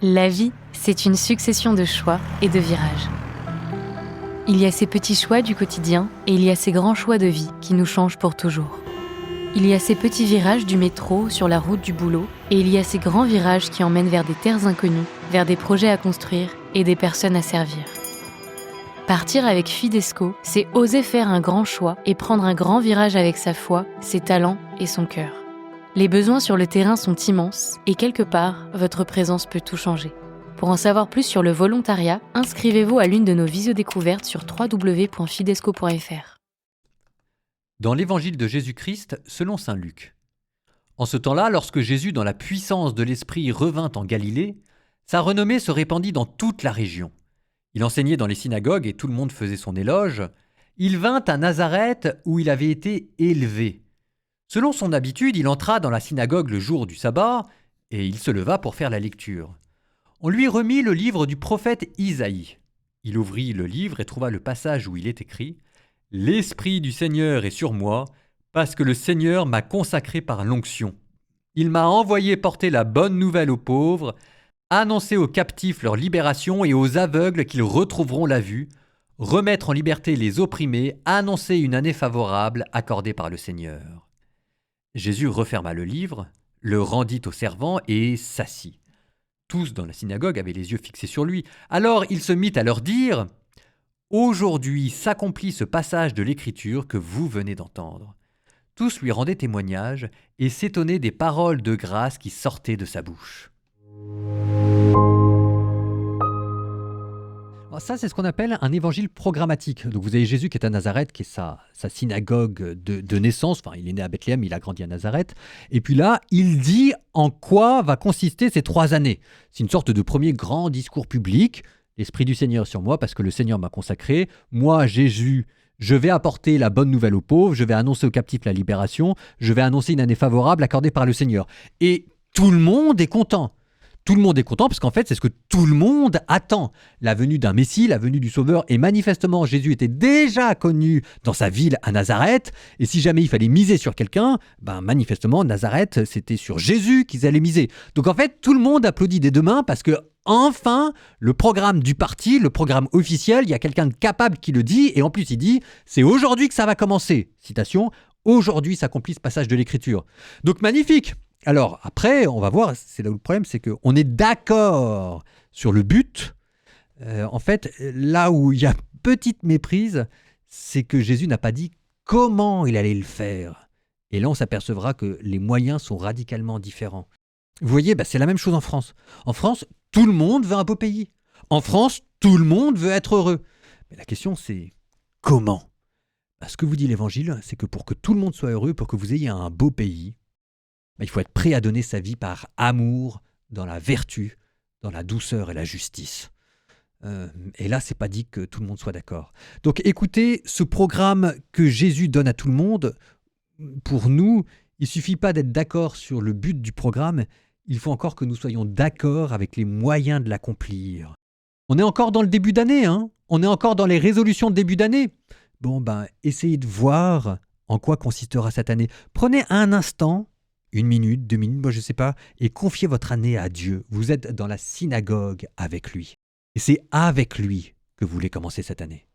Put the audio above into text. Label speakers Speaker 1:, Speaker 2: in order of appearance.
Speaker 1: La vie, c'est une succession de choix et de virages. Il y a ces petits choix du quotidien et il y a ces grands choix de vie qui nous changent pour toujours. Il y a ces petits virages du métro sur la route du boulot et il y a ces grands virages qui emmènent vers des terres inconnues, vers des projets à construire et des personnes à servir. Partir avec Fidesco, c'est oser faire un grand choix et prendre un grand virage avec sa foi, ses talents et son cœur. Les besoins sur le terrain sont immenses et quelque part, votre présence peut tout changer. Pour en savoir plus sur le volontariat, inscrivez-vous à l'une de nos visiodécouvertes sur www.fidesco.fr.
Speaker 2: Dans l'évangile de Jésus-Christ selon saint Luc. En ce temps-là, lorsque Jésus, dans la puissance de l'Esprit, revint en Galilée, sa renommée se répandit dans toute la région. Il enseignait dans les synagogues et tout le monde faisait son éloge. Il vint à Nazareth où il avait été élevé. Selon son habitude, il entra dans la synagogue le jour du sabbat et il se leva pour faire la lecture. On lui remit le livre du prophète Isaïe. Il ouvrit le livre et trouva le passage où il est écrit « L'Esprit du Seigneur est sur moi, parce que le Seigneur m'a consacré par l'onction. Il m'a envoyé porter la bonne nouvelle aux pauvres, annoncer aux captifs leur libération et aux aveugles qu'ils retrouveront la vue, remettre en liberté les opprimés, annoncer une année favorable accordée par le Seigneur. » Jésus referma le livre, le rendit aux servants et s'assit. Tous dans la synagogue avaient les yeux fixés sur lui. Alors il se mit à leur dire « Aujourd'hui s'accomplit ce passage de l'Écriture que vous venez d'entendre. » Tous lui rendaient témoignage et s'étonnaient des paroles de grâce qui sortaient de sa bouche. Alors ça, c'est ce qu'on appelle un évangile programmatique. Donc vous avez Jésus qui est à Nazareth, qui est sa synagogue de naissance. Enfin, il est né à Bethléem, il a grandi à Nazareth. Et puis là, il dit en quoi va consister ces 3 années. C'est une sorte de premier grand discours public. L'Esprit du Seigneur sur moi, parce que le Seigneur m'a consacré. Moi, Jésus, je vais apporter la bonne nouvelle aux pauvres. Je vais annoncer aux captifs la libération. Je vais annoncer une année favorable accordée par le Seigneur. Et tout le monde est content. Tout le monde est content parce qu'en fait, c'est ce que tout le monde attend. La venue d'un Messie, la venue du Sauveur. Et manifestement, Jésus était déjà connu dans sa ville à Nazareth. Et si jamais il fallait miser sur quelqu'un, manifestement, Nazareth, c'était sur Jésus qu'ils allaient miser. Donc en fait, tout le monde applaudit des deux mains parce que enfin, le programme du parti, le programme officiel, il y a quelqu'un de capable qui le dit. Et en plus, il dit, c'est aujourd'hui que ça va commencer. Citation, aujourd'hui s'accomplit ce passage de l'Écriture. Donc magnifique. Alors après, on va voir, c'est là où le problème, c'est qu'on est d'accord sur le but. En fait, là où il y a petite méprise, c'est que Jésus n'a pas dit comment il allait le faire. Et là, on s'apercevra que les moyens sont radicalement différents. Vous voyez, c'est la même chose en France. En France, tout le monde veut un beau pays. En France, tout le monde veut être heureux. Mais la question, c'est comment ? Ce que vous dit l'Évangile, c'est que pour que tout le monde soit heureux, pour que vous ayez un beau pays, il faut être prêt à donner sa vie par amour, dans la vertu, dans la douceur et la justice. Et là, c'est pas dit que tout le monde soit d'accord. Donc écoutez, ce programme que Jésus donne à tout le monde, pour nous, il suffit pas d'être d'accord sur le but du programme, il faut encore que nous soyons d'accord avec les moyens de l'accomplir. On est encore dans le début d'année, on est encore dans les résolutions de début d'année. Essayez de voir en quoi consistera cette année. Prenez un instant, 1 minute, 2 minutes, je ne sais pas, et confiez votre année à Dieu. Vous êtes dans la synagogue avec lui. Et c'est avec lui que vous voulez commencer cette année.